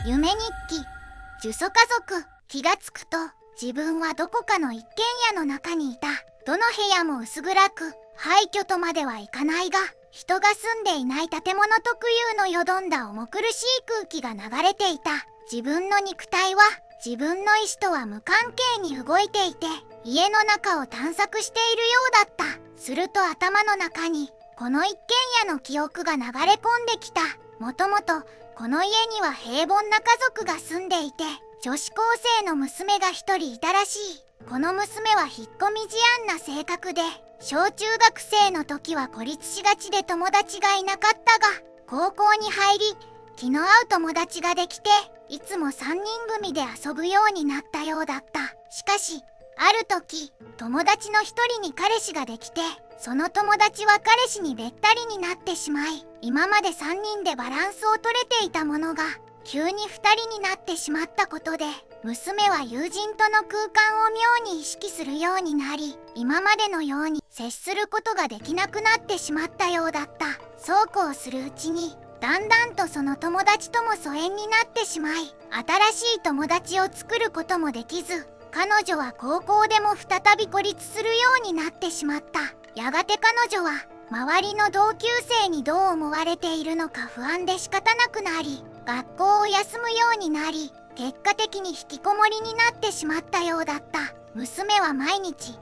夢日記。呪詛家族。気がつくと自分はどこかの一軒家の中にいた。どの部屋も薄暗く、廃墟とまではいかないが、人が住んでいない建物特有のよどんだ重苦しい空気が流れていた。自分の肉体は自分の意志とは無関係に動いていて、家の中を探索しているようだった。すると頭の中にこの一軒家の記憶が流れ込んできた。もともとこの家には平凡な家族が住んでいて、女子高生の娘が一人いたらしい。この娘は引っ込み思案な性格で、小中学生の時は孤立しがちで友達がいなかったが、高校に入り気の合う友達ができて、いつも3人組で遊ぶようになったようだった。しかしある時、友達の一人に彼氏ができて、その友達は彼氏にべったりになってしまい、今まで3人でバランスを取れていたものが急に2人になってしまったことで、娘は友人との空間を妙に意識するようになり、今までのように接することができなくなってしまったようだった。そうこうするうちに、だんだんとその友達とも疎遠になってしまい、新しい友達を作ることもできず、彼女は高校でも再び孤立するようになってしまった。やがて彼女は周りの同級生にどう思われているのか不安で仕方なくなり、学校を休むようになり、結果的に引きこもりになってしまったようだった。娘は毎日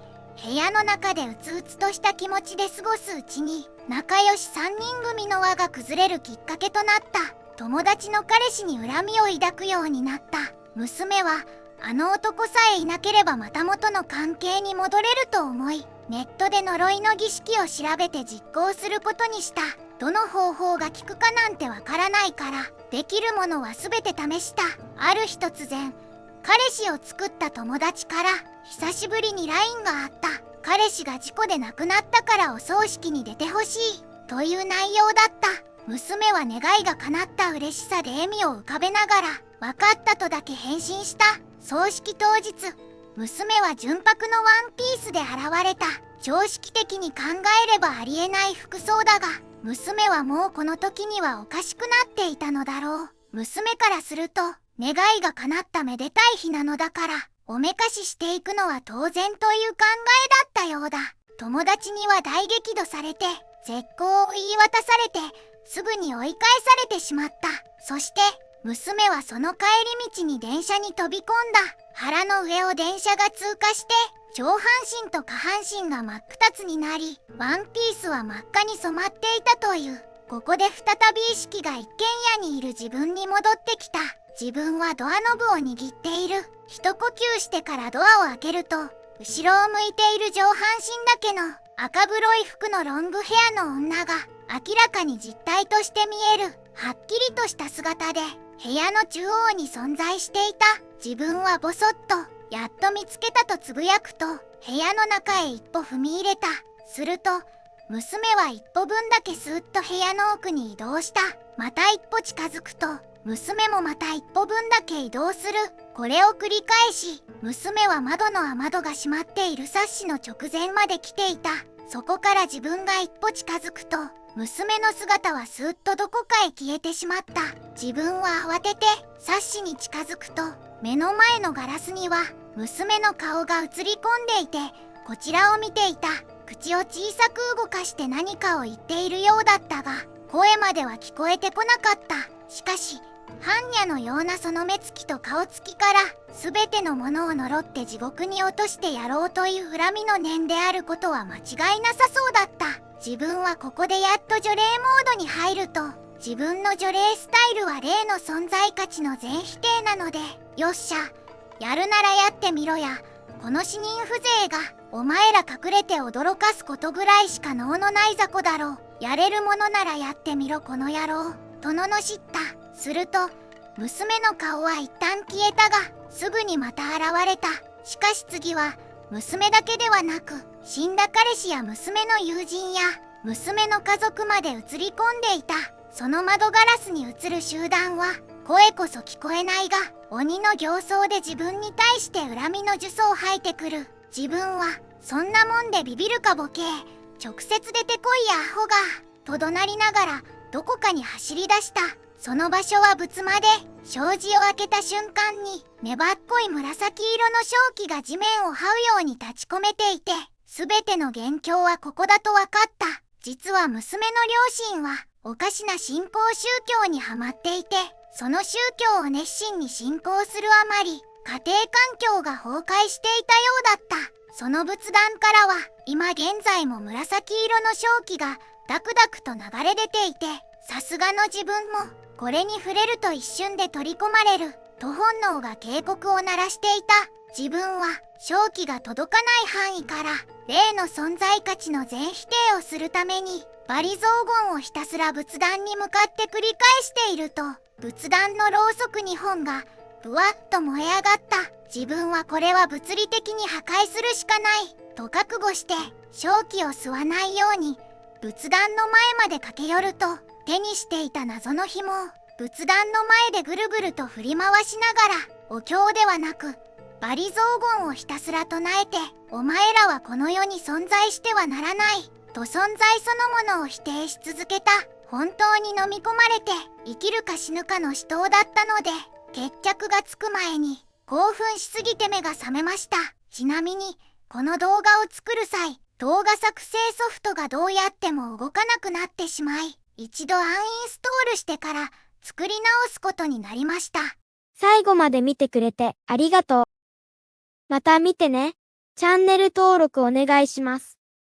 部屋の中でうつうつとした気持ちで過ごすうちに、仲良し3人組の輪が崩れるきっかけとなった。友達の彼氏に恨みを抱くようになった娘は、あの男さえいなければまた元の関係に戻れると思い、ネットで呪いの儀式を調べて実行することにした。どの方法が効くかなんてわからないから、できるものは全て試した。ある日突然、彼氏を作った友達から久しぶりに LINE があった。彼氏が事故で亡くなったからお葬式に出てほしいという内容だった。娘は願いが叶った嬉しさで笑みを浮かべながら、分かったとだけ返信した。葬式当日、娘は純白のワンピースで現れた。常識的に考えればありえない服装だが、娘はもうこの時にはおかしくなっていたのだろう。娘からすると、願いが叶っためでたい日なのだから、おめかししていくのは当然という考えだったようだ。友達には大激怒されて、絶交を言い渡されて、すぐに追い返されてしまった。そして娘はその帰り道に電車に飛び込んだ。腹の上を電車が通過して、上半身と下半身が真っ二つになり、ワンピースは真っ赤に染まっていたという。ここで再び意識が一軒家にいる自分に戻ってきた。自分はドアノブを握っている。一呼吸してからドアを開けると、後ろを向いている上半身だけの赤黒い服のロングヘアの女が明らかに実体として見える。はっきりとした姿で部屋の中央に存在していた。自分はボソッと、やっと見つけたとつぶやくと、部屋の中へ一歩踏み入れた。すると娘は一歩分だけスーッと部屋の奥に移動した。また一歩近づくと、娘もまた一歩分だけ移動する。これを繰り返し、娘は窓の雨戸が閉まっているサッシの直前まで来ていた。そこから自分が一歩近づくと、娘の姿はスーッとどこかへ消えてしまった。自分は慌ててサッシに近づくと、目の前のガラスには娘の顔が映り込んでいて、こちらを見ていた。口を小さく動かして何かを言っているようだったが、声までは聞こえてこなかった。しかし般若のようなその目つきと顔つきから、全てのものを呪って地獄に落としてやろうという恨みの念であることは間違いなさそうだった。自分はここでやっと除霊モードに入ると、自分の除霊スタイルは霊の存在価値の全否定なので、よっしゃ、やるならやってみろや。この死人風情がお前ら隠れて驚かすことぐらいしか能のない雑魚だろう。やれるものならやってみろこの野郎、と罵った。すると娘の顔は一旦消えたが、すぐにまた現れた。しかし次は娘だけではなく、死んだ彼氏や娘の友人や娘の家族まで映り込んでいた。その窓ガラスに映る集団は声こそ聞こえないが、鬼の形相で自分に対して恨みの呪詛を吐いてくる。自分はそんなもんでビビるかボケ、直接出てこいやアホが、と怒鳴りながらどこかに走り出した。その場所は仏間で、障子を開けた瞬間に粘っこい紫色の瘴気が地面を這うように立ち込めていて、すべての元凶はここだと分かった。実は娘の両親はおかしな信仰宗教にはまっていて、その宗教を熱心に信仰するあまり、家庭環境が崩壊していたようだった。その仏壇からは今現在も紫色の瘴気がダクダクと流れ出ていて、さすがの自分もこれに触れると一瞬で取り込まれると本能が警告を鳴らしていた。自分は瘴気が届かない範囲から霊の存在価値の全否定をするために罵詈雑言をひたすら仏壇に向かって繰り返していると、仏壇のろうそく2本がぶわっと燃え上がった。自分はこれは物理的に破壊するしかないと覚悟して、瘴気を吸わないように仏壇の前まで駆け寄ると、手にしていた謎の紐を仏壇の前でぐるぐると振り回しながら、お経ではなく罵詈雑言をひたすら唱えて、お前らはこの世に存在してはならないと存在そのものを否定し続けた。本当に飲み込まれて生きるか死ぬかの死闘だったので、決着がつく前に興奮しすぎて目が覚めました。ちなみにこの動画を作る際、動画作成ソフトがどうやっても動かなくなってしまい、一度アンインストールしてから作り直すことになりました。最後まで見てくれてありがとう。また見てね。チャンネル登録お願いします。